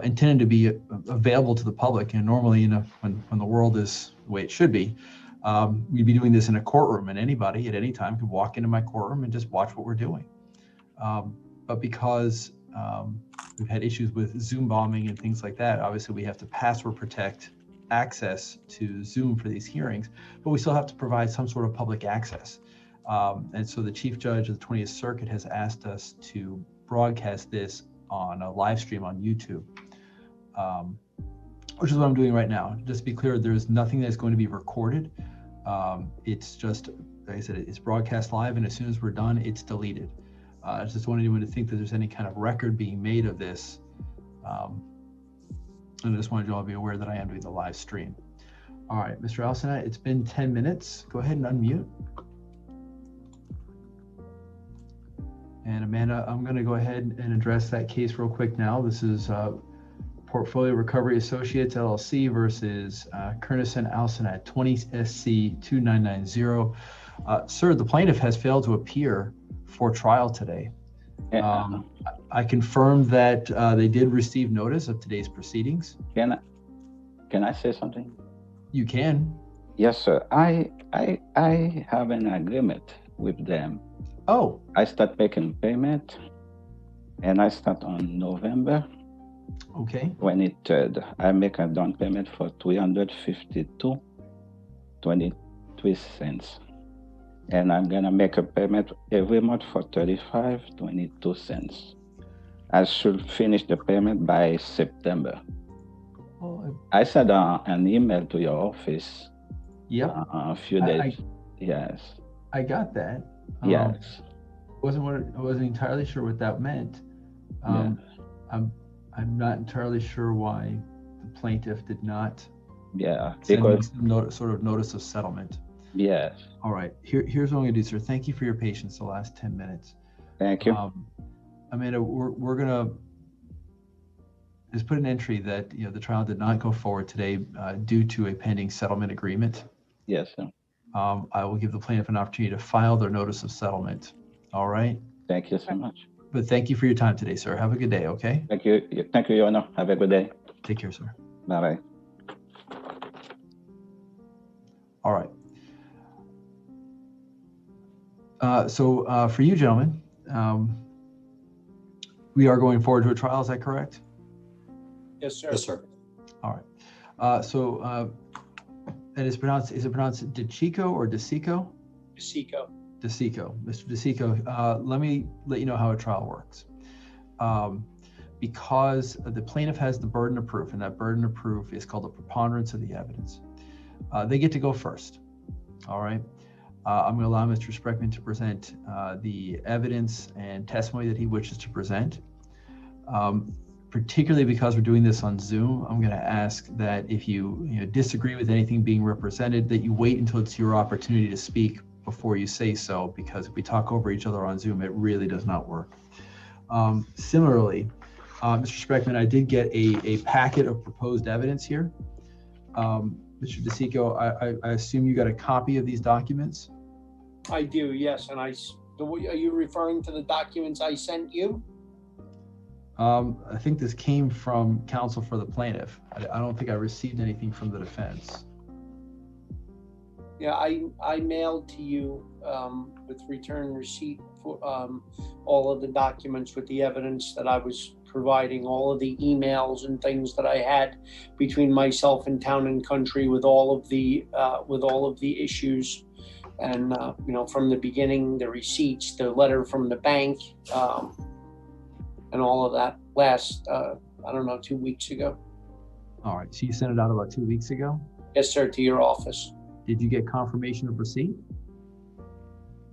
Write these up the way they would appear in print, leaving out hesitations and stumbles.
intended to be available to the public. And normally, when the world is the way it should be, we'd be doing this in a courtroom, and anybody at any time could walk into my courtroom and just watch what we're doing. But because we've had issues with Zoom bombing and things like that, obviously we have to password protect access to Zoom for these hearings, but we still have to provide some sort of public access. And so the Chief Judge of the 20th Circuit has asked us to broadcast this on a live stream on YouTube, which is what I'm doing right now. Just to be clear, there's nothing that's going to be recorded. It's just, like I said, it's broadcast live, and as soon as we're done, it's deleted. I just don't want anyone to think that there's any kind of record being made of this. And I just wanted you all to be aware that I am doing the live stream. All right, Mr. Alsonat, it's been 10 minutes. Go ahead and unmute. And Amanda, I'm going to go ahead and address that case real quick now. This is Portfolio Recovery Associates, LLC versus Kernison Alsonat, 20 SC 2990. Sir, the plaintiff has failed to appear for trial today. I confirmed that they did receive notice of today's proceedings. Can I say something? You can. Yes, sir. I have an agreement with them. Oh. I start making payment, and I start on November. Okay. 23rd. I make a down payment for $352.23. And I'm gonna make a payment every month for $35.22. I should finish the payment by September. Well, I sent an email to your office. Yep. A few days. Yes. I got that. Yes. I wasn't entirely sure what that meant. Yes. I'm not entirely sure why the plaintiff did not send me some sort of notice of settlement. Yes. All right. Here's what I'm going to do, sir. Thank you for your patience the last 10 minutes. Thank you. Amanda, we're going to just put an entry that the trial did not go forward today due to a pending settlement agreement. Yes, sir. I will give the plaintiff an opportunity to file their notice of settlement. All right. Thank you so much. But thank you for your time today, sir. Have a good day, okay? Thank you. Thank you, Your Honor. Have a good day. Take care, sir. Bye-bye. All right. So for you, gentlemen, we are going forward to a trial. Is that correct? Yes, sir. Yes, sir. All right. And is it pronounced DeChico or DeCico? DeCico. DeCico. Mr. DeCico, let me let you know how a trial works. Because the plaintiff has the burden of proof, and that burden of proof is called the preponderance of the evidence. They get to go first. All right. I'm going to allow Mr. Spreckman to present the evidence and testimony that he wishes to present. Particularly because we're doing this on Zoom, I'm going to ask that if you disagree with anything being represented, that you wait until it's your opportunity to speak before you say so, because if we talk over each other on Zoom, it really does not work. Similarly, Mr. Spreckman, I did get a packet of proposed evidence here. Mr. DeCico, I assume you got a copy of these documents? I do, yes. And are you referring to the documents I sent you? I think this came from counsel for the plaintiff. I don't think I received anything from the defense. Yeah, I mailed to you with return receipt for all of the documents with the evidence that I was providing, all of the emails and things that I had between myself and Town and Country with all of the issues, and from the beginning, the receipts, the letter from the bank, and all of that last 2 weeks ago. All right, so you sent it out about 2 weeks ago? Yes, sir, to your office. Did you get confirmation of receipt?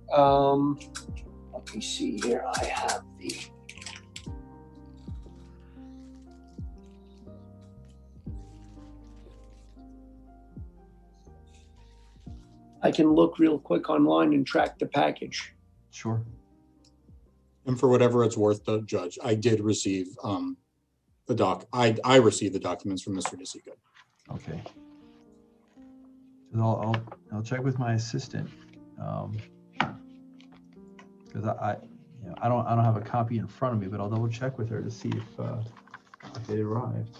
Let me see here. I have the. I can look real quick online and track the package. Sure. And for whatever it's worth, the judge, I did receive I received the documents from Mr. DeCico. Okay. So I'll check with my assistant, because I don't have a copy in front of me, but I'll double check with her to see if they arrived.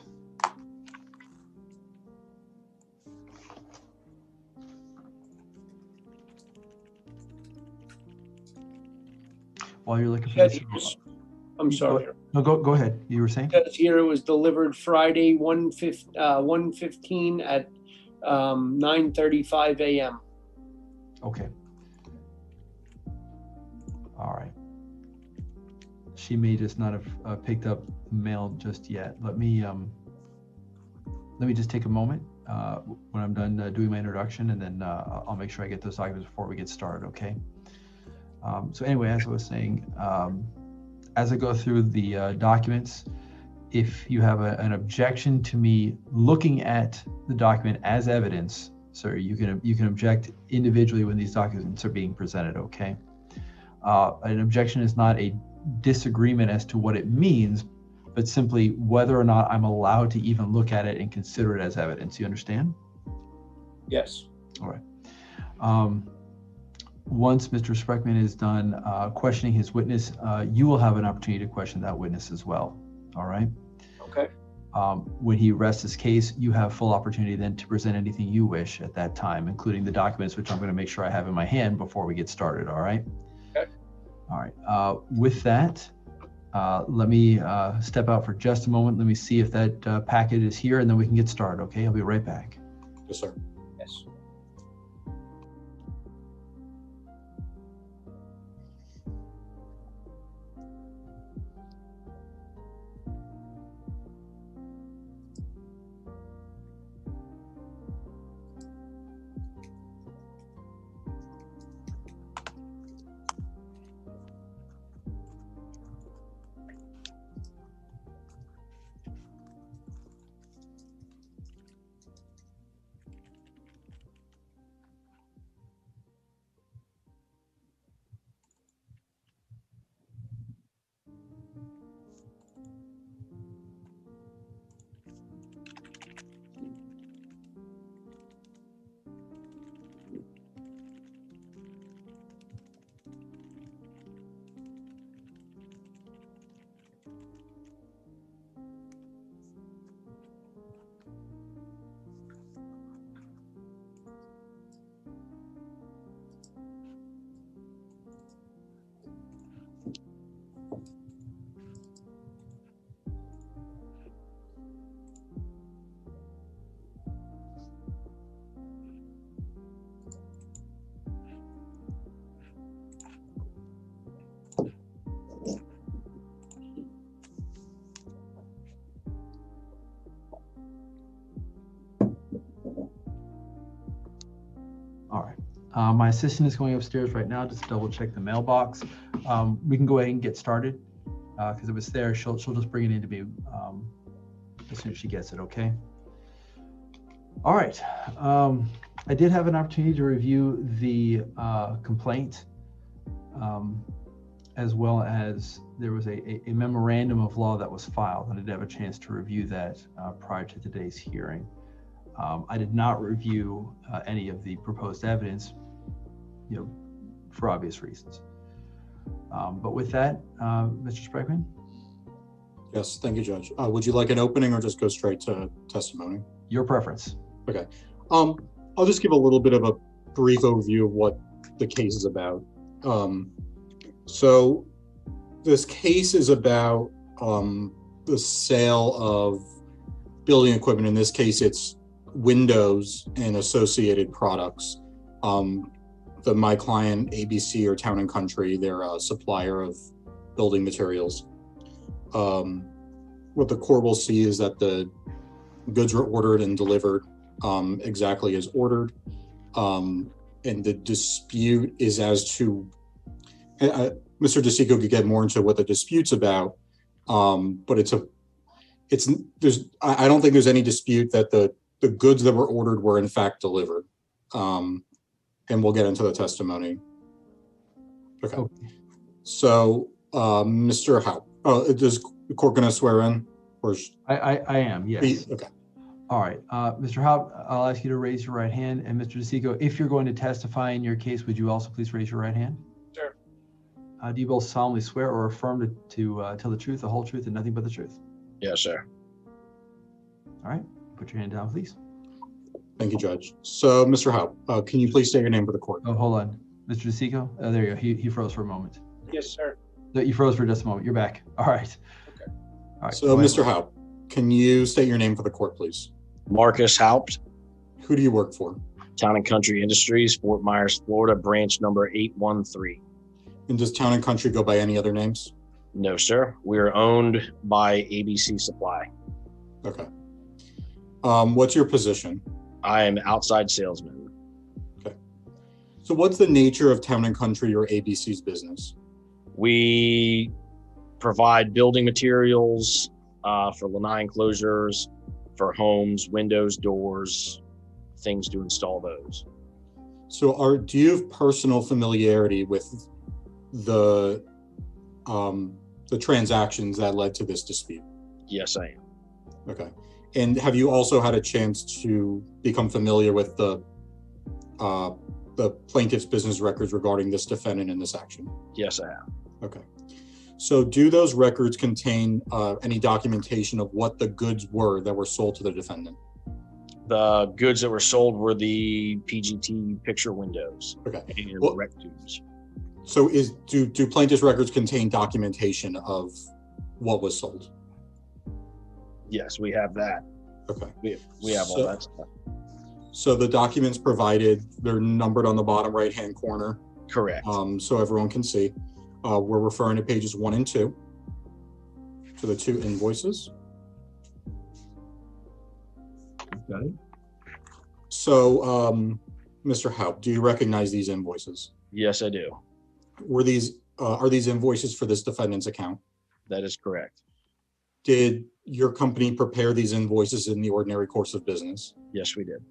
While you're looking for Yeah, this, I'm sorry. no, go ahead. You were saying? It says here it was delivered Friday 1:15 at 9:35 a.m. Okay. All right. She may just not have picked up the mail just yet. Let me just take a moment when I'm done doing my introduction, and then I'll make sure I get those documents before we get started. Okay. So anyway, as I was saying, as I go through the documents, if you have an objection to me looking at the document as evidence, sir, you can object individually when these documents are being presented. Okay. An objection is not a disagreement as to what it means, but simply whether or not I'm allowed to even look at it and consider it as evidence. You understand? Yes. All right. Once Mr. Spreckman is done questioning his witness, you will have an opportunity to question that witness as well. All right. Okay. When he rests his case, you have full opportunity then to present anything you wish at that time, including the documents, which I'm going to make sure I have in my hand before we get started. All right. Okay. All right. With that, let me step out for just a moment. Let me see if that packet is here, and then we can get started. Okay. I'll be right back. Yes, sir. Yes. All right. My assistant is going upstairs right now just to double check the mailbox. We can go ahead and get started because if it's there, she'll just bring it in to me as soon as she gets it. Okay. All right. I did have an opportunity to review the complaint, as well as there was a memorandum of law that was filed, and I did have a chance to review that prior to today's hearing. I did not review any of the proposed evidence, for obvious reasons. But with that, Mr. Spreckman? Yes, thank you, Judge. Would you like an opening or just go straight to testimony? Your preference. Okay. I'll just give a little bit of a brief overview of what the case is about. So this case is about the sale of building equipment. In this case, it's windows and associated products. My client, ABC or Town and Country, they're a supplier of building materials. What the court will see is that the goods were ordered and delivered exactly as ordered. And the dispute is as to, Mr. DeSico could get more into what the dispute's about, but I don't think there's any dispute that the goods that were ordered were in fact delivered. And we'll get into the testimony. Okay. So, Mr. Howe, is the court going to swear in? Or I am, yes. Okay. All right. Mr. Howe, I'll ask you to raise your right hand. And Mr. DeSico, if you're going to testify in your case, would you also please raise your right hand? Sure. Do you both solemnly swear or affirm to tell the truth, the whole truth, and nothing but the truth? Yes, sir. All right, put your hand down, please. Thank you, Judge. So, Mr. Howe, can you please state your name for the court? Oh, hold on. Mr. DeSico? Oh, there you go. He froze for a moment. Yes, sir. No, you froze for just a moment. You're back. All right. Okay. All right. So, go ahead. Mr. Howe, can you state your name for the court, please? Marcus Haupt, Who do you work for? Town and Country Industries, Fort Myers, Florida, branch number 813. And does Town and Country go by any other names? No, sir. We are owned by ABC Supply. Okay. What's your position? I am outside salesman. So, what's the nature of Town and Country or ABC's business? We provide building materials for lanai enclosures, for homes, windows, doors, things to install those. So, do you have personal familiarity with the transactions that led to this dispute? Yes, I am. Okay. And have you also had a chance to become familiar with the plaintiff's business records regarding this defendant in this action? Yes, I have. Okay. So do those records contain any documentation of what the goods were that were sold to the defendant? The goods that were sold were the PGT picture windows Okay. and Well, rec tubes. So do plaintiff's records contain documentation of what was sold? Yes, we have that. Okay. We have all that stuff. So the documents provided, they're numbered on the bottom right-hand corner, Correct. so everyone can see. We're referring to pages 1 and 2 to the 2 invoices. Got it. So, Mr. Haupt, do you recognize these invoices? Yes, I do. Are these invoices for this defendant's account? That is correct. Did your company prepare these invoices in the ordinary course of business? Yes, we did.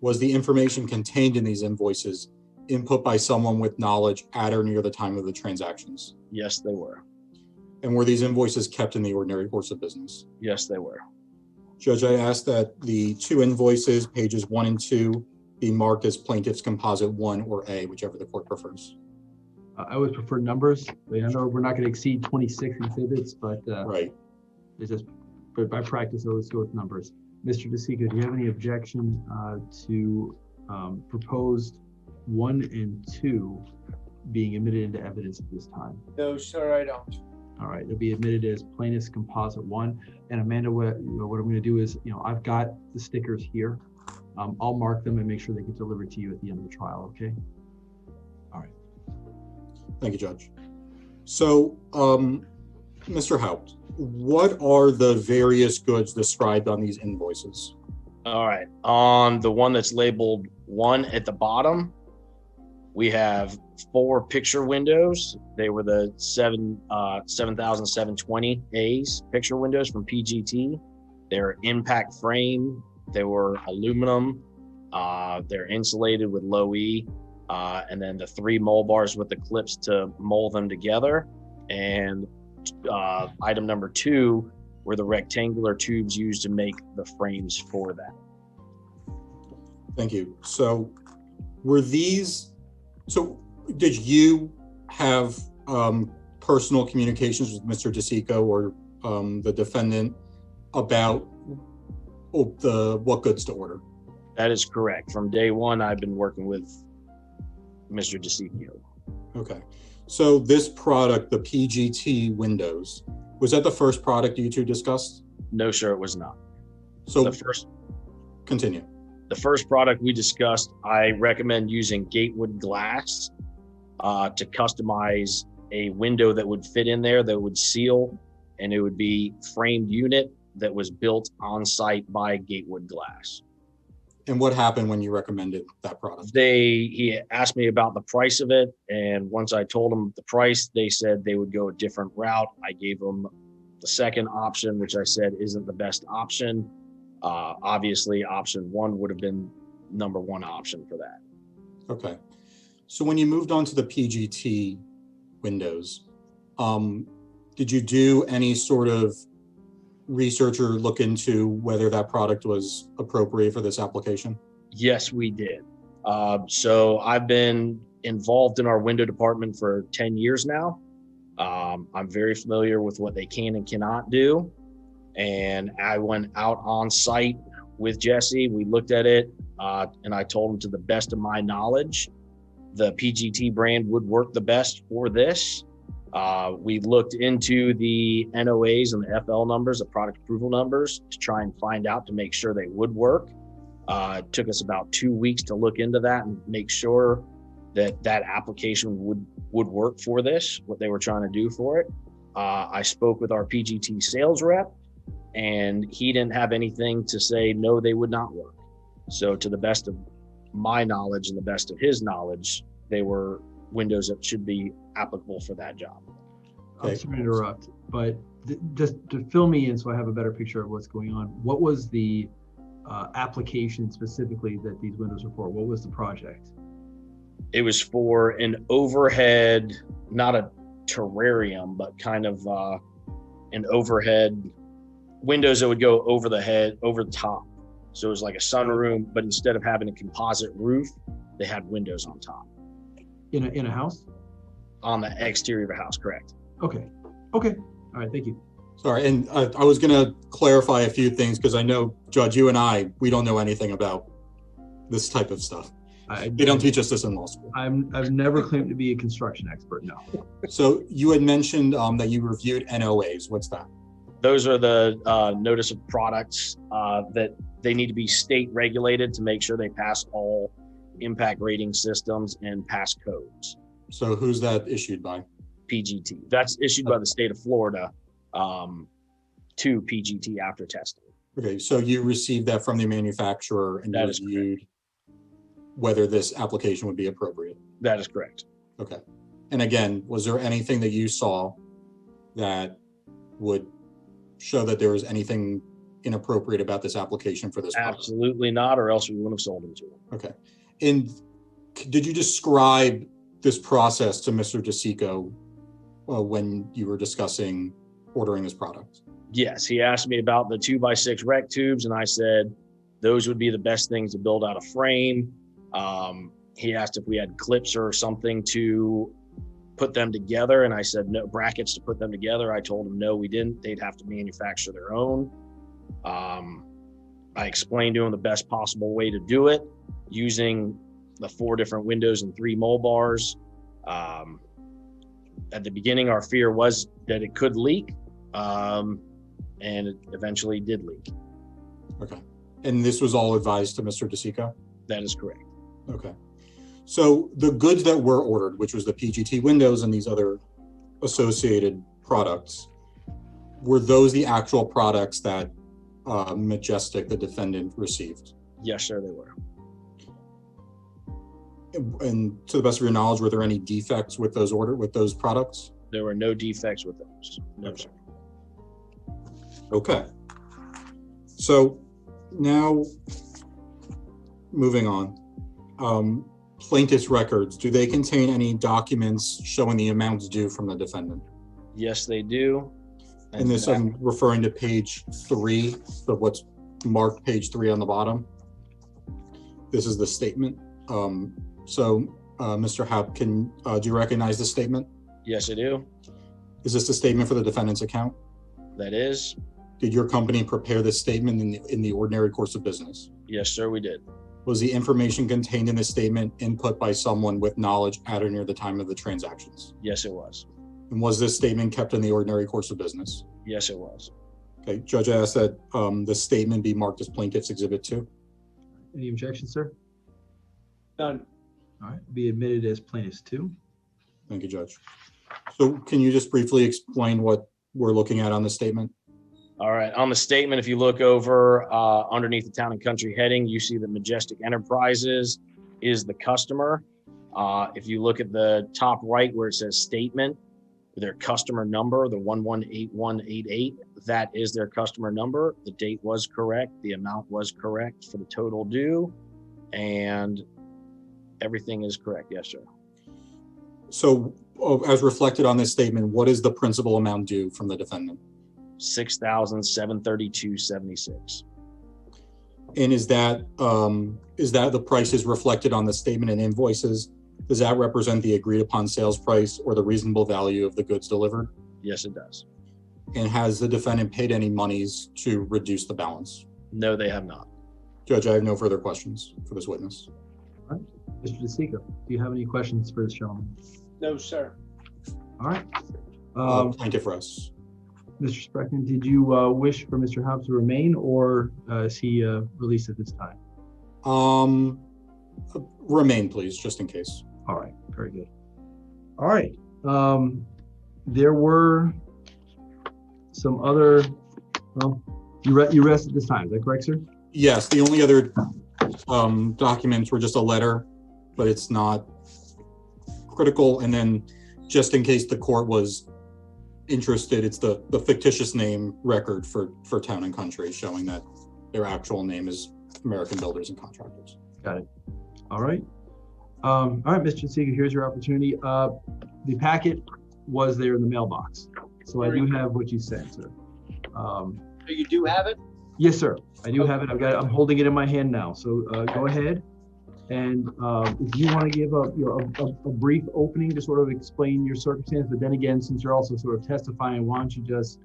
Was the information contained in these invoices input by someone with knowledge at or near the time of the transactions? Yes, they were. And were these invoices kept in the ordinary course of business? Yes, they were. Judge, I asked that the 2 invoices, pages 1 and 2, be marked as plaintiff's composite 1 or A, whichever the court prefers. I would prefer numbers. I know we're not going to exceed 26 exhibits, but Right. it's just, but by practice, I always go with numbers. Mr. DeSico, do you have any objection to proposed 1 and 2 being admitted into evidence at this time? No, sir, I don't. All right, it'll be admitted as plaintiff's composite 1. And Amanda, what I'm going to do is, I've got the stickers here. I'll mark them and make sure they get delivered to you at the end of the trial. Okay. All right. Thank you, Judge. So, Mr. Haupt, what are the various goods described on these invoices? All right. On the one that's labeled 1 at the bottom, we have 4 picture windows. They were the 7720 A's picture windows from PGT. They're impact frame. They were aluminum. They're insulated with low E. And then the 3 mole bars with the clips to mold them together. And item number 2 were the rectangular tubes used to make the frames for that. Thank you. So, did you have personal communications with Mr. DeSico or the defendant about what goods to order? That is correct. From day one, I've been working with Mr. DeSico. Okay. So this product, the PGT windows, was that the first product you two discussed? No, sir, it was not. So continue. The first product we discussed, I recommend using gatewood glass to customize a window that would fit in there, that would seal, and it would be framed unit that was built on site by gatewood glass. And what happened when you recommended that product? He asked me about the price of it, and once I told him the price, they said they would go a different route. I gave them the second option, which I said isn't the best option. Obviously, option 1 would have been number 1 option for that. Okay. So when you moved on to the PGT windows, did you do any sort of research or look into whether that product was appropriate for this application? Yes, we did. So I've been involved in our window department for 10 years now. I'm very familiar with what they can and cannot do. And I went out on site with Jesse. We looked at it, and I told him, to the best of my knowledge, the PGT brand would work the best for this. We looked into the NOAs and the FL numbers, the product approval numbers, to try and find out, to make sure they would work. It took us about 2 weeks to look into that and make sure that that application would work for this, what they were trying to do for it. I spoke with our PGT sales rep, and he didn't have anything to say no, they would not work. So to the best of my knowledge and the best of his knowledge, they were windows that should be applicable for that job. I'm sorry to interrupt, but just to fill me in so I have a better picture of what's going on, what was the application specifically that these windows were for? What was the project? It was for an overhead, not a terrarium, but kind of an overhead windows that would go over the head, over the top. So it was like a sunroom, but instead of having a composite roof, they had windows on top. In a house? On the exterior of a house, correct. Okay. All right, thank you. Sorry, and I was going to clarify a few things because I know, Judge, you and we don't know anything about this type of stuff. They don't teach us this in law school. I've never claimed to be a construction expert, no. So you had mentioned that you reviewed NOAs. What's that? Those are the notice of products that they need to be state regulated to make sure they pass all impact rating systems and pass codes. So who's that issued by? PGT. That's issued by the state of Florida to PGT after testing. Okay, so you received that from the manufacturer and you reviewed whether this application would be appropriate. That is correct. Okay. And again, was there anything that you saw that would show that there was anything inappropriate about this application for this product? Absolutely not, or else we wouldn't have sold them to them. Okay. And did you describe this process to Mr. DeSico when you were discussing ordering this product? Yes, he asked me about the 2x6 rec tubes, and I said those would be the best things to build out a frame. He asked if we had clips or something to put them together, and I said no, brackets to put them together. I told him no, we didn't. They'd have to manufacture their own. I explained to him the best possible way to do it using the 4 different windows and 3 mole bars. At the beginning, our fear was that it could leak, and it eventually did leak. Okay. And this was all advised to Mr. DeSico? That is correct. Okay. So the goods that were ordered, which was the PGT windows and these other associated products, were those the actual products that Majestic, the defendant, received? Yes, sir, they were. And to the best of your knowledge, were there any defects with those products? There were no defects with those. No, Okay. sir. Okay. So now moving on, plaintiff's records, do they contain any documents showing the amounts due from the defendant? Yes, they do. And this, I'm referring to page 3, so what's marked page 3 on the bottom. This is the statement. Mr. Haupt, do you recognize this statement? Yes, I do. Is this the statement for the defendant's account? That is. Did your company prepare this statement in the ordinary course of business? Yes, sir, we did. Was the information contained in this statement input by someone with knowledge at or near the time of the transactions? Yes, it was. And was this statement kept in the ordinary course of business? Yes, it was. Okay, Judge, I asked that the statement be marked as Plaintiff's Exhibit 2. Any objections, sir? None. All right, be admitted as plaintiffs 2. Thank you, Judge. So can you just briefly explain what we're looking at on the statement? All right. On the statement, if you look over underneath the town and country heading, you see that Majestic Enterprises is the customer. If you look at the top right where it says statement, their customer number, the 118188, that is their customer number. The date was correct. The amount was correct for the total due, and everything is correct. Yes, sir. So as reflected on this statement, what is the principal amount due from the defendant? $6,732.76. And is that the prices reflected on the statement and invoices? Does that represent the agreed upon sales price or the reasonable value of the goods delivered? Yes, it does. And has the defendant paid any monies to reduce the balance? No, they have not. Judge, I have no further questions for this witness. Mr. DeSico, do you have any questions for this gentleman? No, sir. All right. Plaintiff rests. Mr. Spreckman, did you wish for Mr. Hobbs to remain, or is he released at this time? Remain, please, just in case. All right, very good. All right. There were some other, well, you rest at this time, is that correct, sir? Yes, the only other documents were just a letter, but it's not critical. And then just in case the court was interested, it's the fictitious name record for Town and Country, showing that their actual name is American Builders and Contractors. Got it. All right. All right, Mr. Seeger, here's your opportunity. The packet was there in the mailbox, so I do have what you sent, sir. So you do have it? Yes, sir. I do have it. I'm holding it in my hand now. So go ahead. And if you want to give a brief opening to sort of explain your circumstance, but then again, since you're also sort of testifying, why don't you just,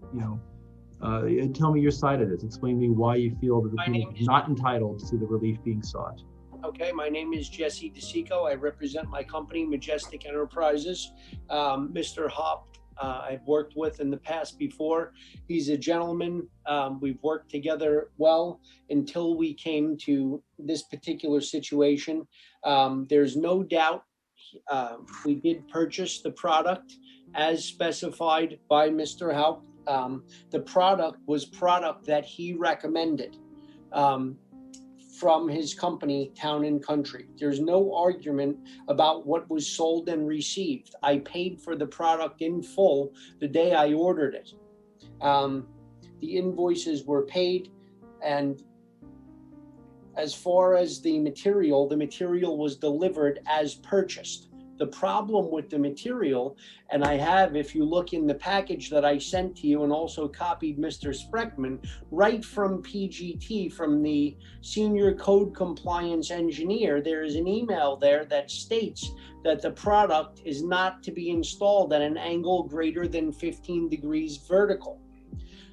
tell me your side of this. Explain to me why you feel that the plaintiff is not entitled to the relief being sought. Okay, my name is Jesse DeSico. I represent my company, Majestic Enterprises. Mr. Hopp, I've worked with in the past before. He's a gentleman. We've worked together well until we came to this particular situation. There's no doubt we did purchase the product as specified by Mr. Hopp. The product was product that he recommended from his company, Town and Country. There's no argument about what was sold and received. I paid for the product in full the day I ordered it. The invoices were paid, and as far as the material was delivered as purchased. The problem with the material, and I have, if you look in the package that I sent to you and also copied Mr. Spreckman, right from PGT, from the senior code compliance engineer, there is an email there that states that the product is not to be installed at an angle greater than 15 degrees vertical.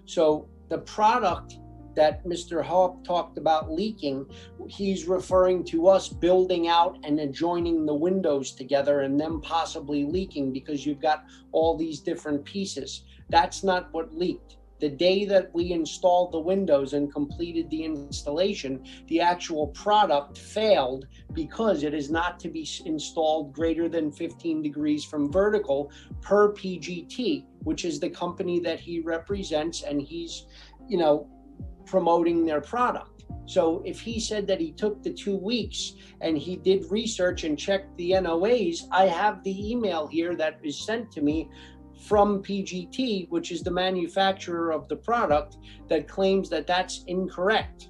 So the product that Mr. Hopp talked about leaking, he's referring to us building out and adjoining the windows together and them possibly leaking because you've got all these different pieces. That's not what leaked. The day that we installed the windows and completed the installation, the actual product failed because it is not to be installed greater than 15 degrees from vertical per PGT, which is the company that he represents, and he's, promoting their product. So if he said that he took the 2 weeks and he did research and checked the NOAs, I have the email here that is sent to me from PGT, which is the manufacturer of the product, that claims that that's incorrect.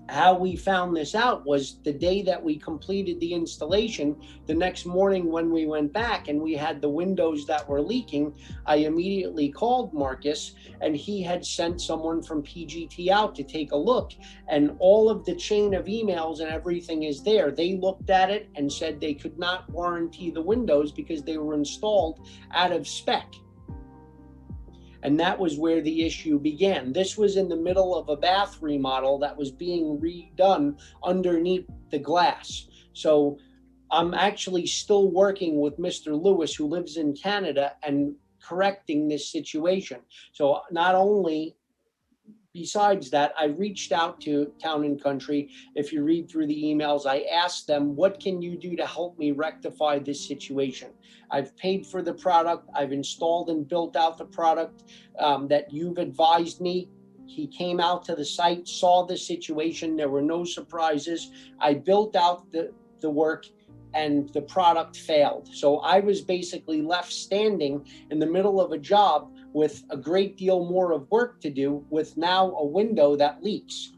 How we found this out was the day that we completed the installation. The next morning when we went back and we had the windows that were leaking, I immediately called Marcus, and he had sent someone from PGT out to take a look, and all of the chain of emails and everything is there. They looked at it and said they could not warranty the windows because they were installed out of spec. And that was where the issue began. This was in the middle of a bath remodel that was being redone underneath the glass. So I'm actually still working with Mr. Lewis, who lives in Canada, and correcting this situation. So not only, besides that, I reached out to Town and Country. If you read through the emails, I asked them, what can you do to help me rectify this situation? I've paid for the product. I've installed and built out the product that you've advised me. He came out to the site, saw the situation. There were no surprises. I built out the work, and the product failed. So I was basically left standing in the middle of a job with a great deal more of work to do, with now a window that leaks.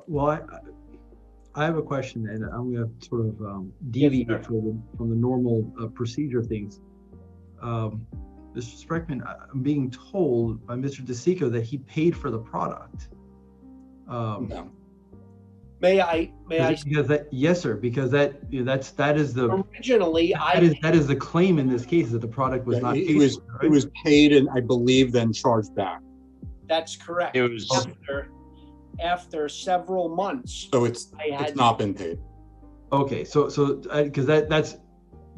Well, I have a question, and I'm going to sort of deviate from the normal procedure of things. Mr. Spreckman, I'm being told by Mr. DeSico that he paid for the product. No, May I Because that, yes, sir, because that, that is the, originally that is the claim in this case, that the product was Yeah, not it paid was, for, it right? was paid and I believe then charged back. that's correct. It was After several months, So it's had not been paid. Okay, so because that's,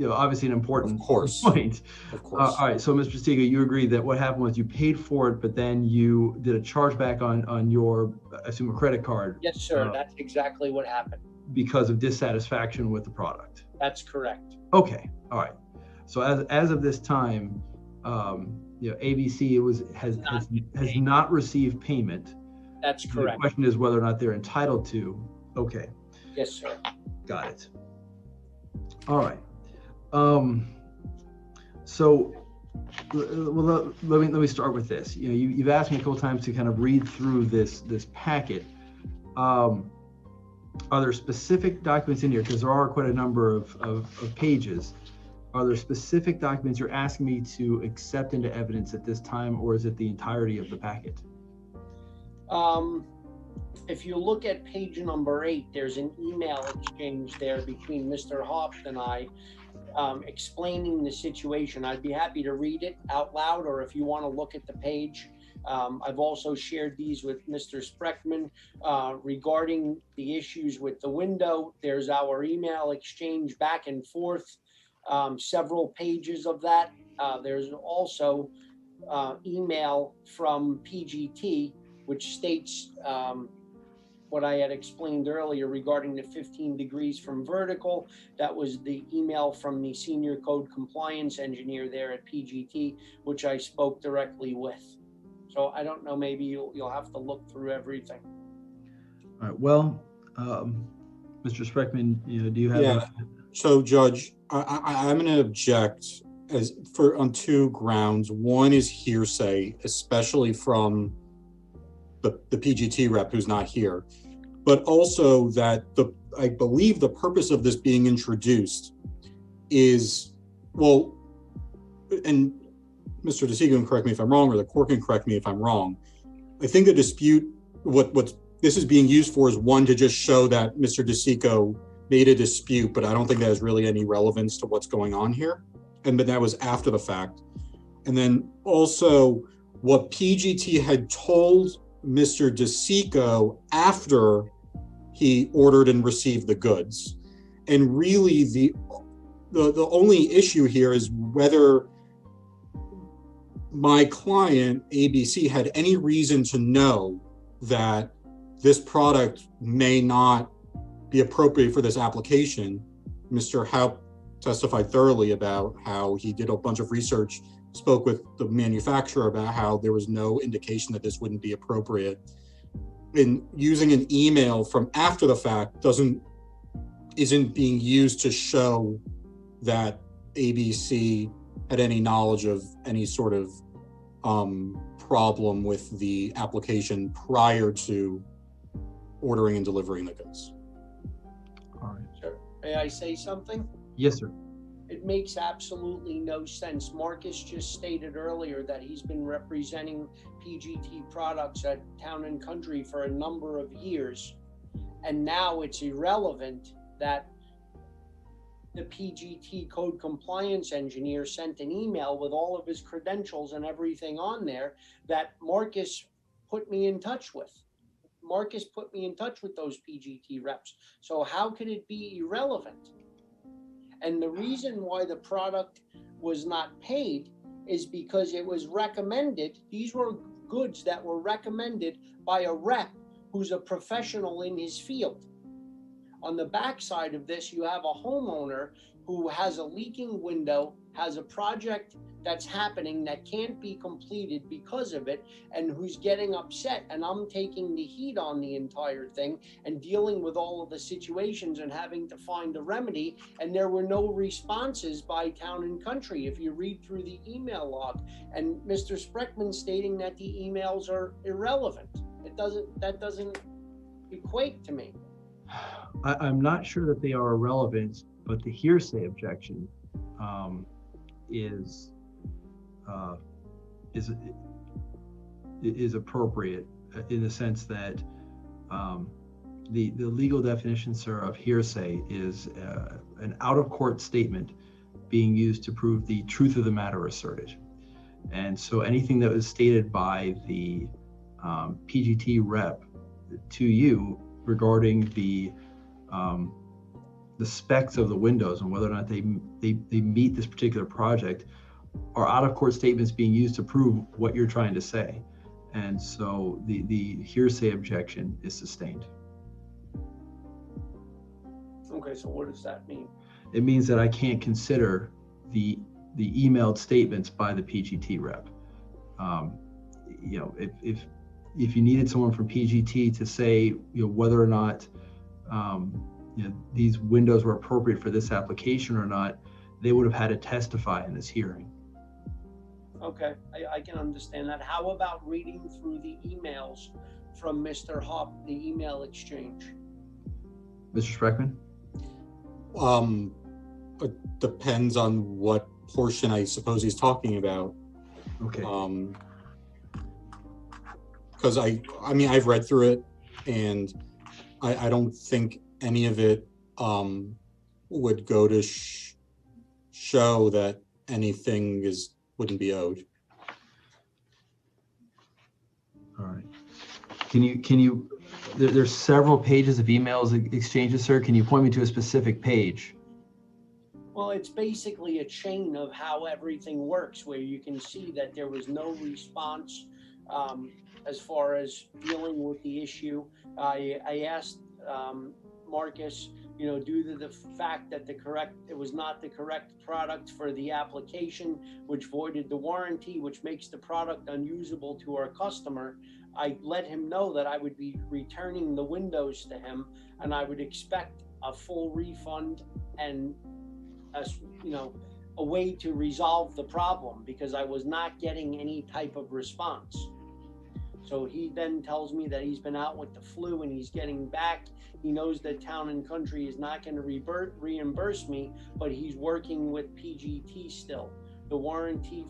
obviously an important Of course. point. Of course. All right, so Mr. Stiga, you agreed that what happened was you paid for it, but then you did a chargeback on your, I assume, a credit card. yes, sir. That's exactly what happened. Because of dissatisfaction with the product. That's correct. Okay, all right. So as of this time, ABC has not received payment. That's correct. The question is whether or not they're entitled to. Okay, Yes, sir. got it. All right. So well, let me start with this. You've asked me a couple times to kind of read through this packet. Are there specific documents in here? Because there are quite a number of pages. Are there specific documents you're asking me to accept into evidence at this time, or is it the entirety of the packet? If you look at page number 8, there's an email exchange there between Mr. Hoff and I, explaining the situation. I'd be happy to read it out loud, or if you want to look at the page. I've also shared these with Mr. Spreckman regarding the issues with the window. There's our email exchange back and forth, several pages of that. There's also email from PGT, which states what I had explained earlier regarding the 15 degrees from vertical. That was the email from the senior code compliance engineer there at PGT, which I spoke directly with. So I don't know, maybe you'll have to look through everything. All right. Well, Mr. Spreckman, do you have? Yeah. So, Judge, I'm going to object on 2 grounds. One is hearsay, especially from the PGT rep who's not here, but also that I believe the purpose of this being introduced is, well, and Mr. DeSigo can correct me if I'm wrong, or the court can correct me if I'm wrong. I think the dispute, what this is being used for is, one, to just show that Mr. DeSico made a dispute, but I don't think that has really any relevance to what's going on here. But that was after the fact. And then also what PGT had told Mr. DeSico after he ordered and received the goods. And really the only issue here is whether my client, ABC, had any reason to know that this product may not be appropriate for this application. Mr. Haupt testified thoroughly about how he did a bunch of research, spoke with the manufacturer about how there was no indication that this wouldn't be appropriate. And using an email from after the fact isn't being used to show that ABC had any knowledge of any sort of problem with the application prior to ordering and delivering the goods. All right. Sure. May I say something? Yes, sir. It makes absolutely no sense. Marcus just stated earlier that he's been representing PGT products at Town and Country for a number of years, and now it's irrelevant that the PGT code compliance engineer sent an email with all of his credentials and everything on there that Marcus put me in touch with. Marcus put me in touch with those PGT reps. So how could it be irrelevant? And the reason why the product was not paid is because it was recommended. These were goods that were recommended by a rep who's a professional in his field. On the backside of this, you have a homeowner who has a leaking window, has a project that's happening that can't be completed because of it, and who's getting upset. And I'm taking the heat on the entire thing and dealing with all of the situations and having to find a remedy. And there were no responses by Town and Country. If you read through the email log, and Mr. Spreckman stating that the emails are irrelevant, that doesn't equate to me. I'm not sure that they are irrelevant, but the hearsay objection is appropriate in the sense that The legal definition, sir, of hearsay is an out-of-court statement being used to prove the truth of the matter asserted. And so anything that was stated by the PGT rep to you regarding the specs of the windows and whether or not they meet this particular project are out-of-court statements being used to prove what you're trying to say. And so the hearsay objection is sustained. Okay, so what does that mean? It means that I can't consider the emailed statements by the PGT rep. You know, if you needed someone from PGT to say, you know, whether or not you know, these windows were appropriate for this application or not, they would have had to testify in this hearing. Okay, I can understand that. How about reading through the emails from Mr. Hopp, the email exchange? Mr. Spreckman? It depends on what portion I suppose he's talking about. Okay. Because I mean, I've read through it, and I don't think any of it would go to show that anything wouldn't be owed. All right. Can you there's several pages of emails exchanges, sir. Can you point me to a specific page? Well, it's basically a chain of how everything works, where you can see that there was no response as far as dealing with the issue. I asked Marcus, you know, due to the fact that it was not the correct product for the application, which voided the warranty, which makes the product unusable to our customer. I let him know that I would be returning the windows to him, and I would expect a full refund and you know, a way to resolve the problem, because I was not getting any type of response. So he then tells me that he's been out with the flu and he's getting back. He knows that Town and Country is not going to reimburse me, but he's working with PGT still. The warranty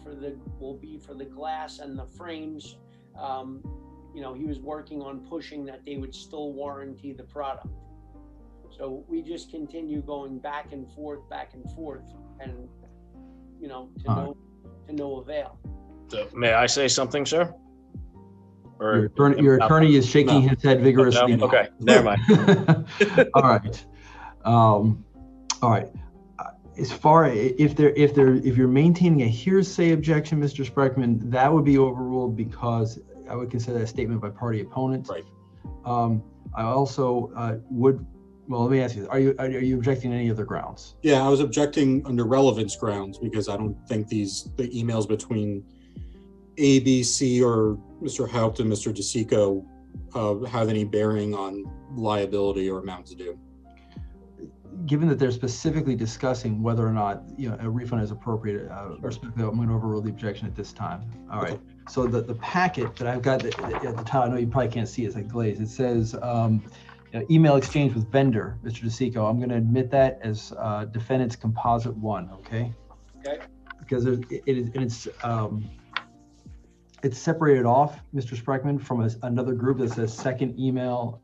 will be for the glass and the frames. You know, he was working on pushing that they would still warranty the product. So we just continue going back and forth, and you know, to no avail. So, may I say something, sir? Or Your attorney is shaking his head vigorously. No? Okay, never mind. All right. All right. As far if you're maintaining a hearsay objection, Mr. Spreckman, that would be overruled because I would consider that a statement by party opponent. Right. I also would. Well, let me ask you: Are you objecting to any other grounds? Yeah, I was objecting under relevance grounds because I don't think the emails between ABC or Mr. Haupt and Mr. DeSico have any bearing on liability or amounts due. Given that they're specifically discussing whether or not, you know, a refund is appropriate, respectfully, I'm going to overrule the objection at this time. All right. So the packet that I've got at the top, I know you probably can't see it, it's like glazed. It says you know, email exchange with vendor, Mr. DeSico. I'm going to admit that as defendant's composite 1. Okay. Okay. Because it's separated off, Mr. Spreckman, from another group that says second email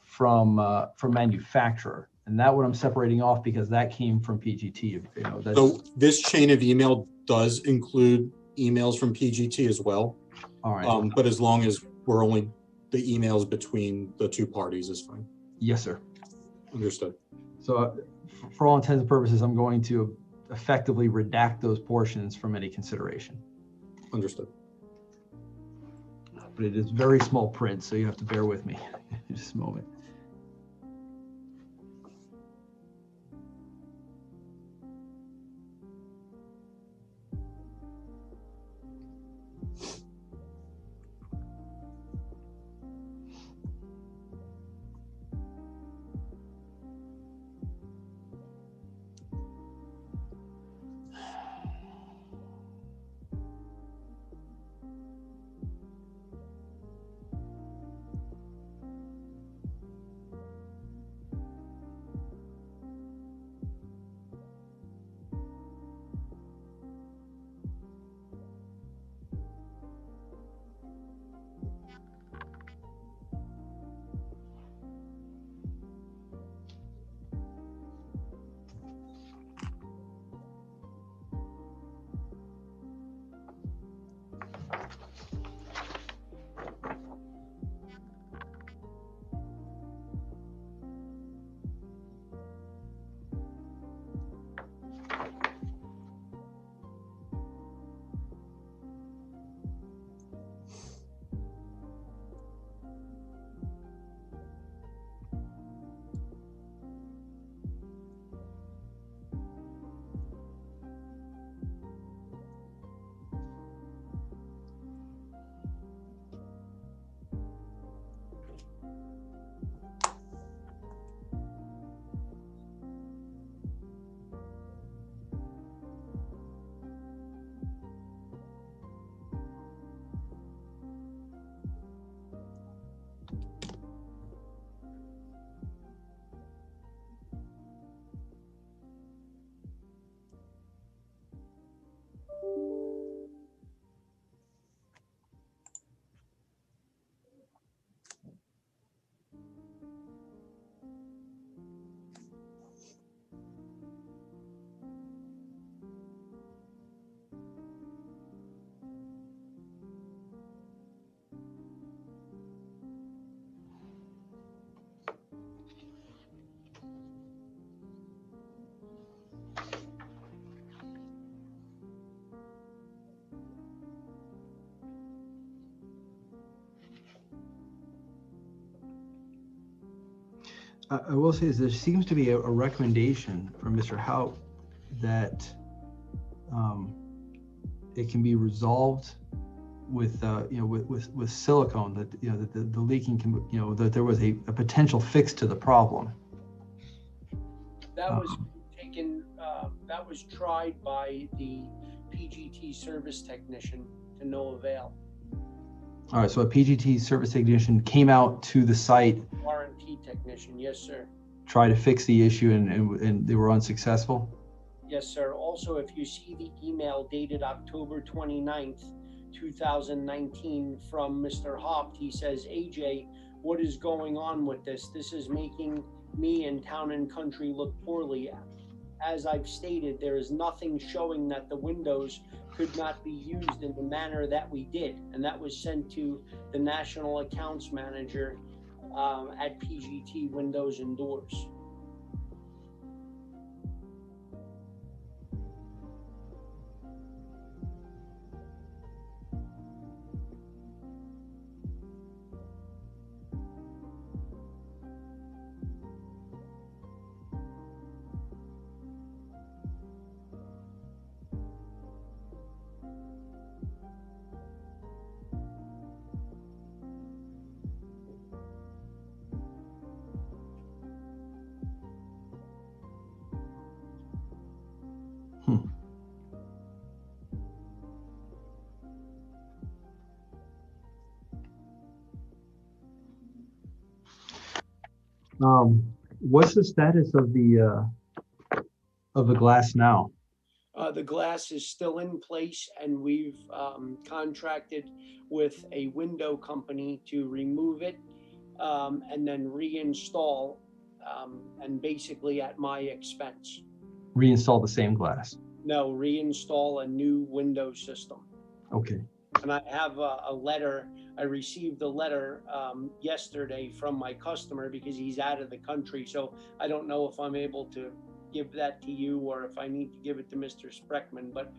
from manufacturer. And that one I'm separating off because that came from PGT. You know, So this chain of email does include emails from PGT as well. All right. But as long as we're only the emails between the two parties is fine. Yes, sir. Understood. So for all intents and purposes, I'm going to effectively redact those portions from any consideration. Understood. But it is very small print, so you have to bear with me in just a moment. I will say is there seems to be a recommendation from Mr. Haupt that it can be resolved with with silicone, that that the leaking can, that there was a potential fix to the problem. That was taken, that was tried by the PGT service technician to no avail. All right, so a PGT service technician came out to the site, Warranty technician, yes, sir. tried to fix the issue, and they were unsuccessful. Yes, sir. Also, if you see the email dated October 29th, 2019 from Mr. Haupt, he says, AJ, what is going on with this? This is making me and Town and Country look poorly. As I've stated, there is nothing showing that the windows could not be used in the manner that we did. And that was sent to the National Accounts Manager at PGT Windows and Doors. What's the status of the glass now? The glass is still in place, and we've contracted with a window company to remove it and then reinstall, and basically at my expense. Reinstall the same glass. No, reinstall a new window system. Okay. And I have a letter. I received a letter yesterday from my customer because he's out of the country. So I don't know if I'm able to give that to you or if I need to give it to Mr. Spreckman, but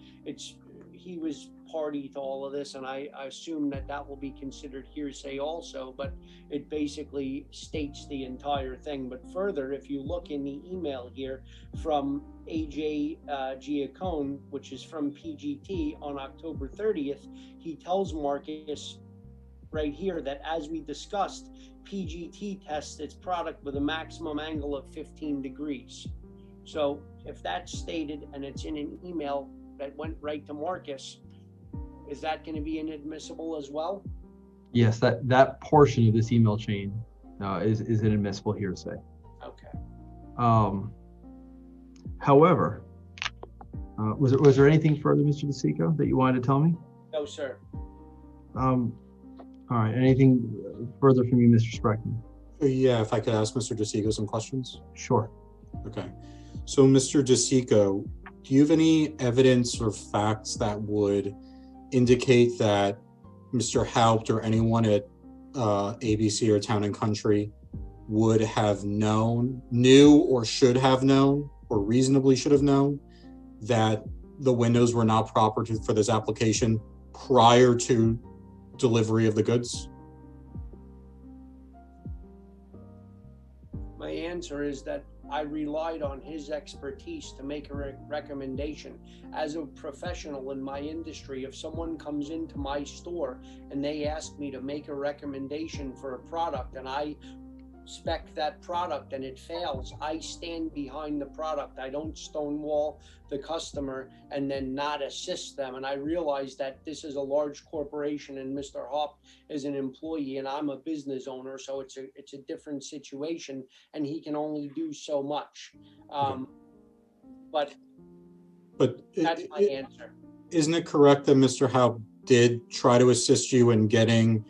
he was party to all of this, and I assume that will be considered hearsay also, but it basically states the entire thing. But further, if you look in the email here from AJ Giacone, which is from PGT on October 30th, he tells Marcus right here that, as we discussed, PGT tests its product with a maximum angle of 15 degrees. So if that's stated and it's in an email that went right to Marcus, is that going to be inadmissible as well? Yes, that portion of this email chain is an admissible hearsay. Okay. However, was there anything further, Mr. DeSico, that you wanted to tell me? No, sir. All right. Anything further from you, Mr. Spreckman? Yeah, if I could ask Mr. DeSico some questions. Sure. Okay. So, Mr. DeSico, do you have any evidence or facts that would indicate that Mr. Haupt or anyone at ABC or Town and Country would have knew or should have known or reasonably should have known that the windows were not proper for this application prior to delivery of the goods? My answer is that I relied on his expertise to make a recommendation. As a professional in my industry, if someone comes into my store and they ask me to make a recommendation for a product and I spec that product and it fails, I stand behind the product. I don't stonewall the customer and then not assist them. And I realize that this is a large corporation and Mr. Haupt is an employee and I'm a business owner, so it's a different situation and he can only do so much. But that's my answer. Isn't it correct that Mr. Haupt did try to assist you in getting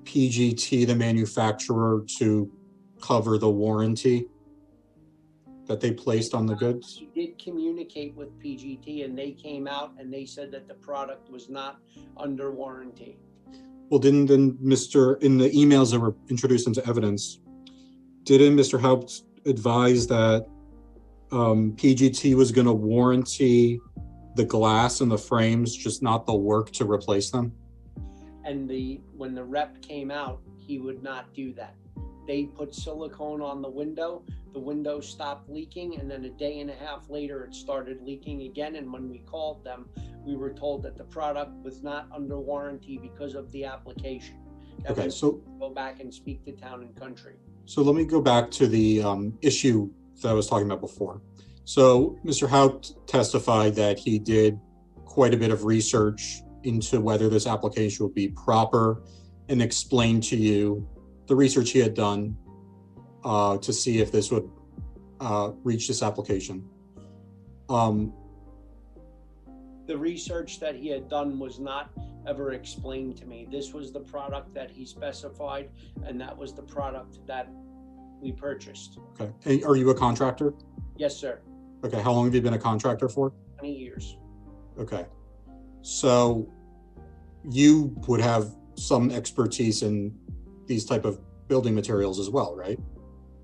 PGT, the manufacturer, to cover the warranty that they placed on the goods? He did communicate with PGT and they came out and they said that the product was not under warranty. Well, didn't then Mr. in the emails that were introduced into evidence, didn't Mr. Haupt advise that PGT was going to warranty the glass and the frames, just not the work to replace them? And when the rep came out, he would not do that. They put silicone on the window stopped leaking, and then a day and a half later it started leaking again. And when we called them, we were told that the product was not under warranty because of the application. Okay, so go back and speak to Town and Country. So let me go back to the issue that I was talking about before. So Mr. Haupt testified that he did quite a bit of research into whether this application would be proper and explained to you the research he had done to see if this would reach this application. The research that he had done was not ever explained to me. This was the product that he specified, and that was the product that we purchased. Okay. And are you a contractor? Yes, sir. Okay. How long have you been a contractor for? 20 years. Okay. So you would have some expertise in these type of building materials as well, right?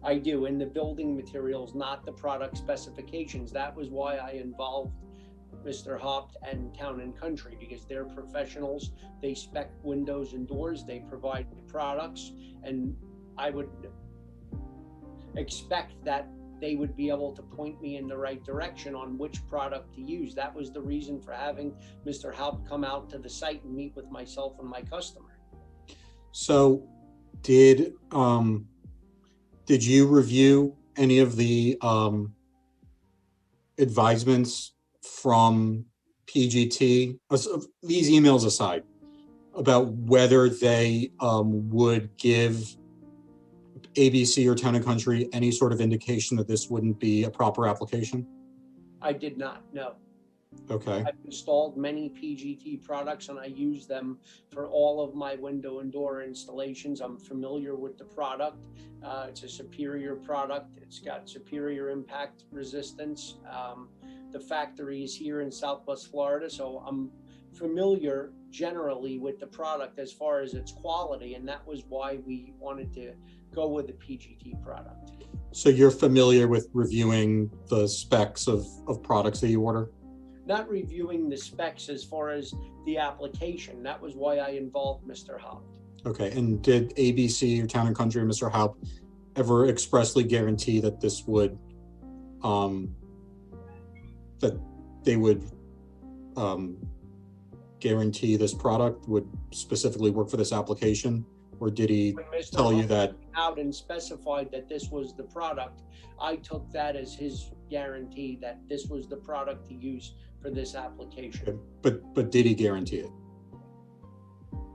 I do, in the building materials, not the product specifications. That was why I involved Mr. Haupt and Town and Country, because they're professionals. They spec windows and doors, they provide products, and I would expect that they would be able to point me in the right direction on which product to use. That was the reason for having Mr. Haupt come out to the site and meet with myself and my customer. So did you review any of the advisements from PGT, these emails aside, about whether they would give ABC or Town and Country any sort of indication that this wouldn't be a proper application? I did not know. Okay. I've installed many PGT products and I use them for all of my window and door installations. I'm familiar with the product. It's a superior product. It's got superior impact resistance. The factory is here in Southwest Florida, so I'm familiar generally with the product as far as its quality, and that was why we wanted to go with the PGT product. So you're familiar with reviewing the specs of products that you order? Not reviewing the specs as far as the application. That was why I involved Mr. Haupt. Okay, and did ABC or Town and Country or Mr. Haupt ever expressly guarantee that this would, that they would guarantee this product would specifically work for this application? Or did he tell you that? Out and specified that this was the product, I took that as his guarantee that this was the product to use for this application. But did he guarantee it?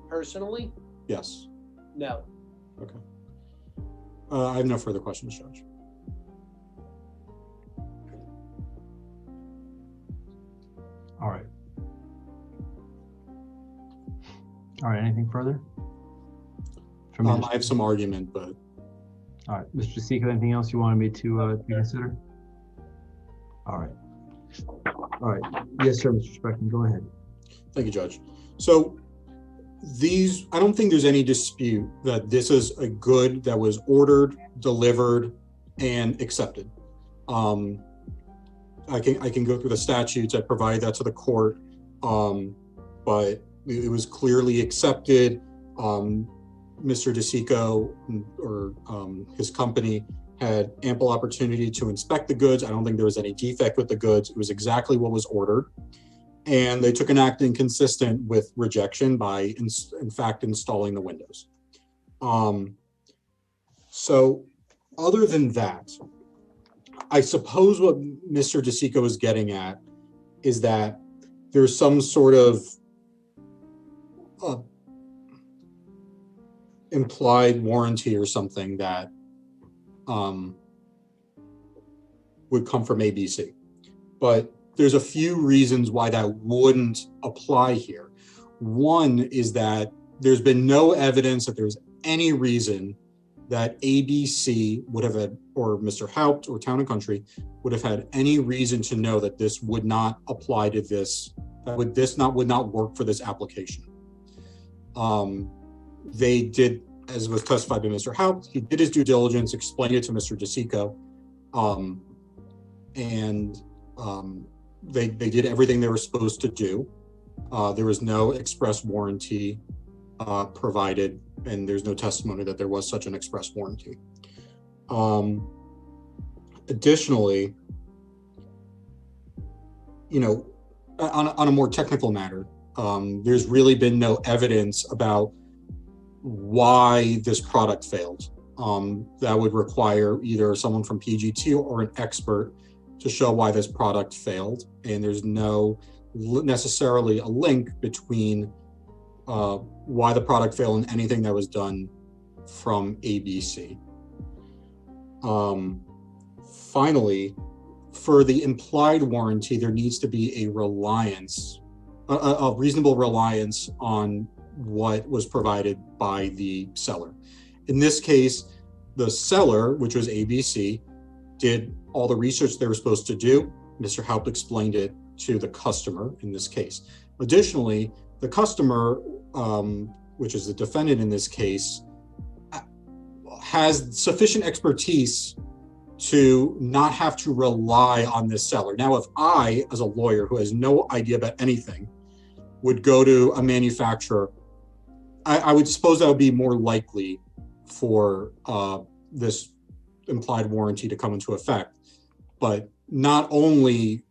Personally? Yes. No. Okay. I have no further questions, Judge. All right. All right, anything further? I have some argument, but. All right, Mr. Seeker, anything else you wanted me to consider? All right. All right. Yes, sir, Mr. Speckman, go ahead. Thank you, Judge. So I don't think there's any dispute that this is a good that was ordered, delivered, and accepted. I can go through the statutes that provide that to the court, but it was clearly accepted. Mr. DeSico or his company had ample opportunity to inspect the goods. I don't think there was any defect with the goods. It was exactly what was ordered. And they took an act inconsistent with rejection by, in fact, installing the windows. So other than that, I suppose what Mr. DeSico is getting at is that there's some sort of implied warranty or something that would come from ABC. But there's a few reasons why that wouldn't apply here. One is that there's been no evidence that there's any reason that ABC would have had, or Mr. Haupt or Town and Country would have had any reason to know that this would not apply to this, that would not work for this application. They did, as was testified by Mr. Haupt, he did his due diligence, explained it to Mr. DeSico, and they did everything they were supposed to do. There was no express warranty provided, and there's no testimony that there was such an express warranty. Additionally, you know, on a more technical matter, there's really been no evidence about why this product failed. That would require either someone from PGT or an expert to show why this product failed, and there's no necessarily a link between why the product failed and anything that was done from ABC. Finally, for the implied warranty, there needs to be a reliance, a reasonable reliance on what was provided by the seller. In this case, the seller, which was ABC, did all the research they were supposed to do. Mr. Haupt explained it to the customer in this case. Additionally, the customer, which is the defendant in this case, has sufficient expertise to not have to rely on this seller. Now, if I, as a lawyer who has no idea about anything, would go to a manufacturer, I would suppose that would be more likely for this implied warranty to come into effect. But not only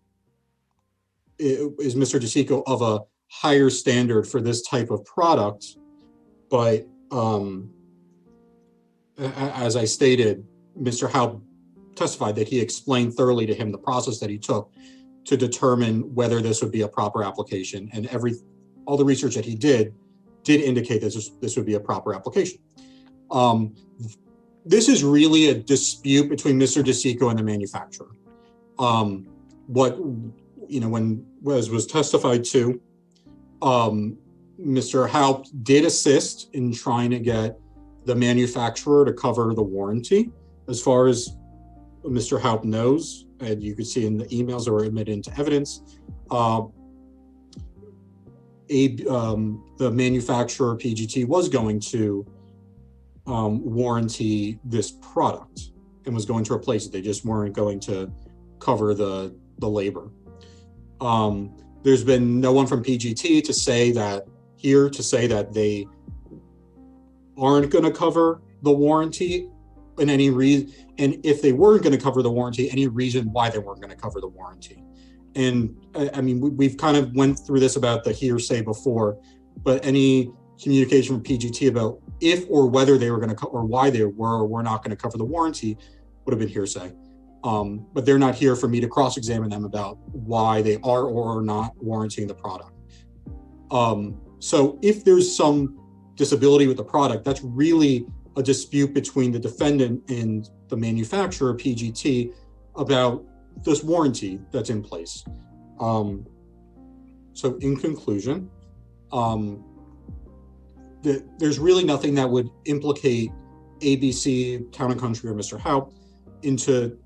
is Mr. DeSico of a higher standard for this type of product, but as I stated, Mr. Haupt testified that he explained thoroughly to him the process that he took to determine whether this would be a proper application, and all the research that he did indicate that this would be a proper application. This is really a dispute between Mr. DeSico and the manufacturer. What, you know, when was testified to, Mr. Haupt did assist in trying to get the manufacturer to cover the warranty. As far as Mr. Haupt knows, and you can see in the emails that were admitted into evidence, the manufacturer, PGT, was going to warranty this product and was going to replace it. They just weren't going to cover the labor. There's been no one from PGT to say that they aren't going to cover the warranty in any reason, and if they weren't going to cover the warranty, any reason why they weren't going to cover the warranty. And I mean, we've kind of went through this about the hearsay before, but any communication from PGT about if or whether they were going to or why they were or were not going to cover the warranty would have been hearsay. But they're not here for me to cross-examine them about why they are or are not warranting the product. So if there's some disability with the product, that's really a dispute between the defendant and the manufacturer, PGT, about this warranty that's in place. So in conclusion, there's really nothing that would implicate ABC, Town & Country, or Mr. Haupt into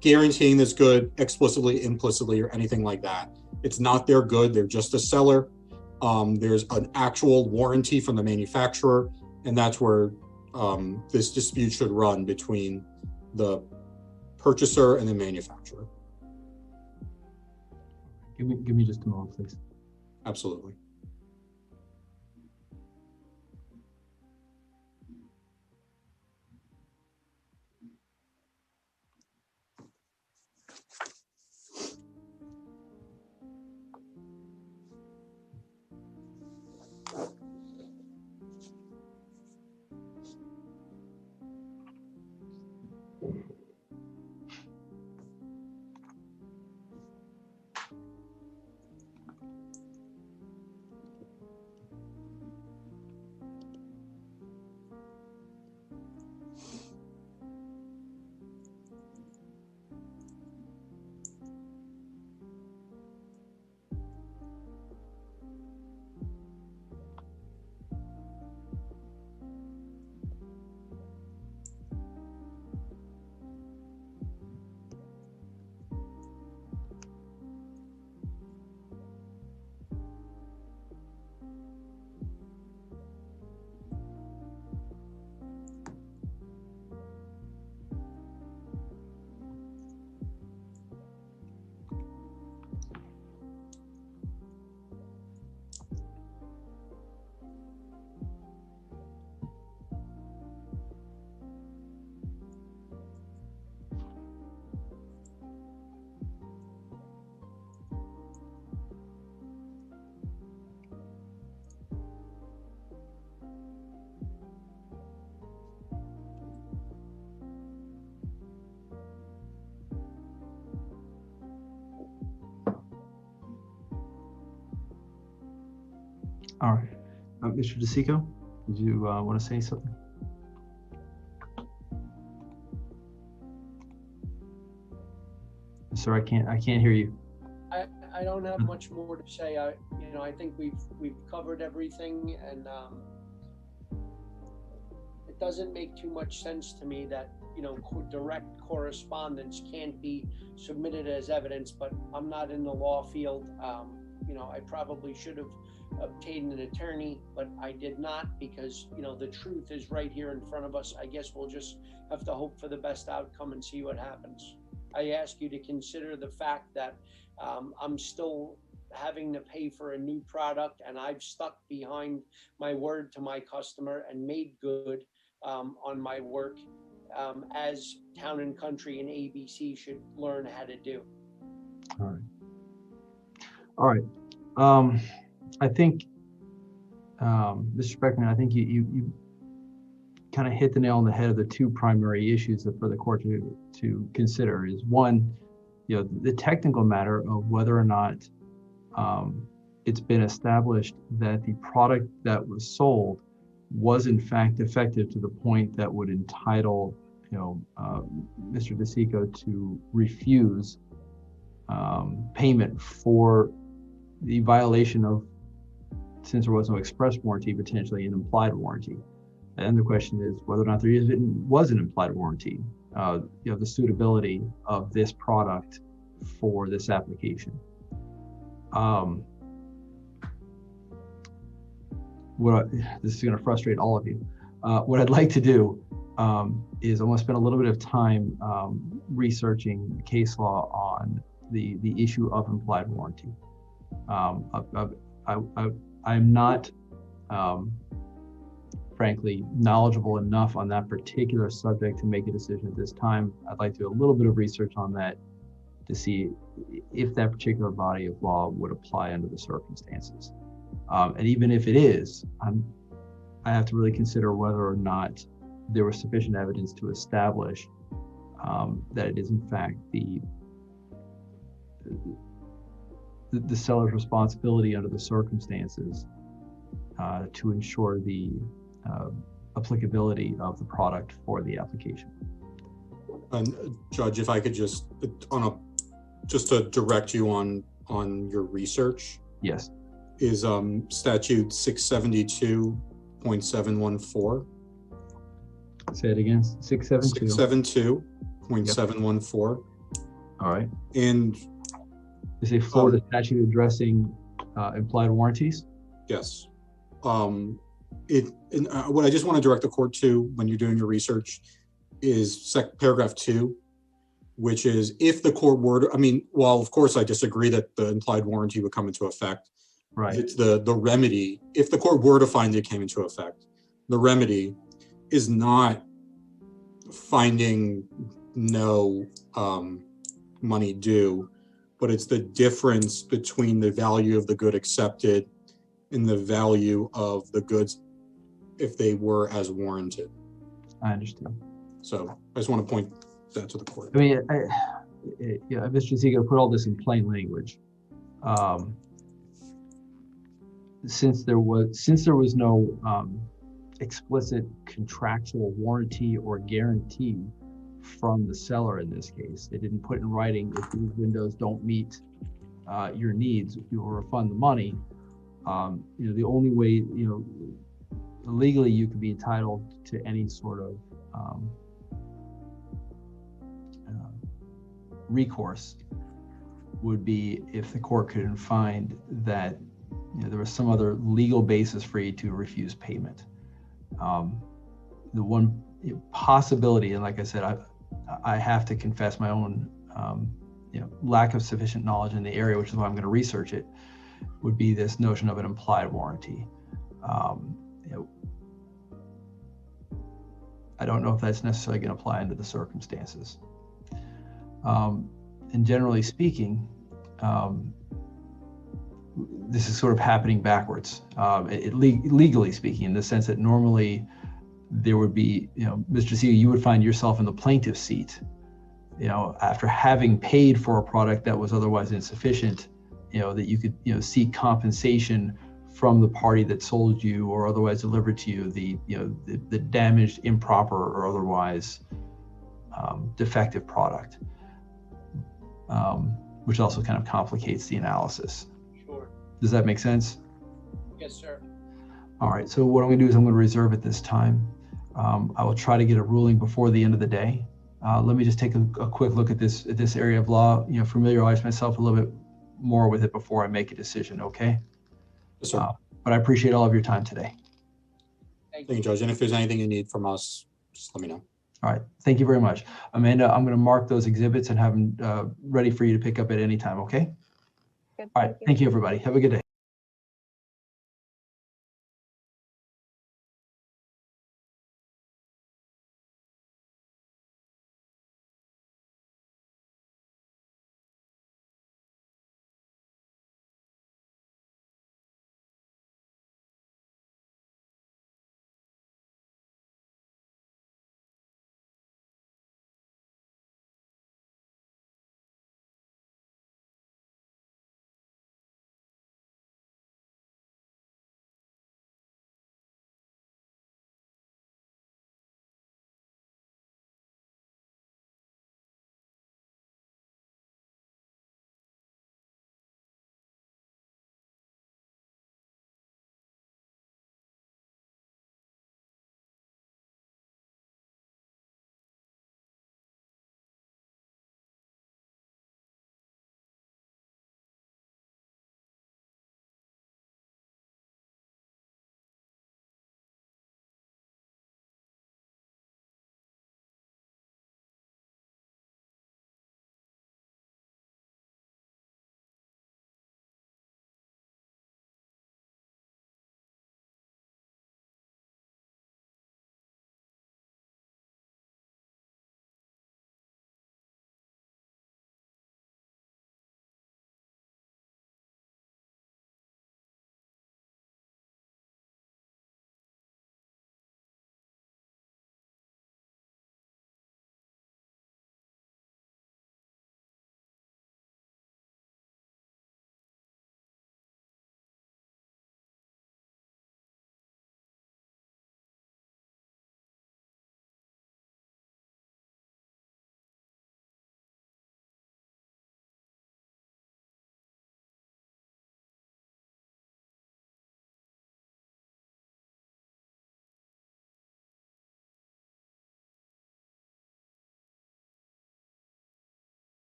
guaranteeing this good explicitly, implicitly, or anything like that. It's not their good, they're just a seller. There's an actual warranty from the manufacturer, and that's where this dispute should run between the purchaser and the manufacturer. Give me just a moment, please. Absolutely. All right. Mr. DeSico, did you want to say something? Sir, I can't hear you. I don't have much more to say. I think we've covered everything, and it doesn't make too much sense to me that direct correspondence can't be submitted as evidence. But I'm not in the law field. I probably should have obtained an attorney, but I did not, because the truth is right here in front of us. I guess we'll just have to hope for the best outcome and see what happens. I ask you to consider the fact that I'm still having to pay for a new product, and I've stuck behind my word to my customer and made good on my work, as Town and Country and ABC should learn how to do. All right. I think, Mr. Beckman, I think you kind of hit the nail on the head of the two primary issues for the court to consider. Is one, the technical matter of whether or not it's been established that the product that was sold was in fact effective to the point that would entitle Mr. DeSico to refuse payment for the violation of, since there was no express warranty, potentially an implied warranty. And the question is whether or not there was an implied warranty, the suitability of this product for this application. This is going to frustrate all of you. What I'd like to do is I want to spend a little bit of time researching case law on the issue of implied warranty. I'm not, frankly, knowledgeable enough on that particular subject to make a decision at this time. I'd like to do a little bit of research on that to see if that particular body of law would apply under the circumstances. And even if it is, I have to really consider whether or not there was sufficient evidence to establish that it is in fact the seller's responsibility under the circumstances to ensure the applicability of the product for the application. And Judge, if I could just to direct you on your research. Yes. Is statute 672.714. Say it again. 672. 672.714. All right. And is a Florida statute addressing implied warranties? Yes. What I just want to direct the court to when you're doing your research is paragraph 2, which is if the court were to, while of course I disagree that the implied warranty would come into effect. Right. It's the remedy. If the court were to find it came into effect, the remedy is not finding no money due, but it's the difference between the value of the good accepted and the value of the goods if they were as warranted. I understand. So I just want to point that to the court. Mr. DeSico put all this in plain language. Since there was no explicit contractual warranty or guarantee from the seller in this case, they didn't put in writing, if these windows don't meet your needs, you will refund the money. The only way, legally you could be entitled to any sort of recourse would be if the court couldn't find that there was some other legal basis for you to refuse payment. The one possibility, and like I said, I have to confess my own lack of sufficient knowledge in the area, which is why I'm going to research it, would be this notion of an implied warranty. I don't know if that's necessarily going to apply under the circumstances. And generally speaking, this is sort of happening backwards, legally speaking, in the sense that normally there would be, Mr. C, you would find yourself in the plaintiff's seat, after having paid for a product that was otherwise insufficient, that you could, seek compensation from the party that sold you or otherwise delivered to you the damaged, improper, or otherwise defective product, which also kind of complicates the analysis. Sure. Does that make sense? Yes, sir. All right, so what I'm going to do is I'm going to reserve at this time. I will try to get a ruling before the end of the day. Let me just take a quick look at this area of law, familiarize myself a little bit more with it before I make a decision, okay? Yes, sir. But I appreciate all of your time today. Thank Thank you, Judge. And if there's anything you need from us, just let me know. All right, thank you very much. Amanda, I'm going to mark those exhibits and have them ready for you to pick up at any time, okay? Good, All right, thank you, everybody. Have a good day.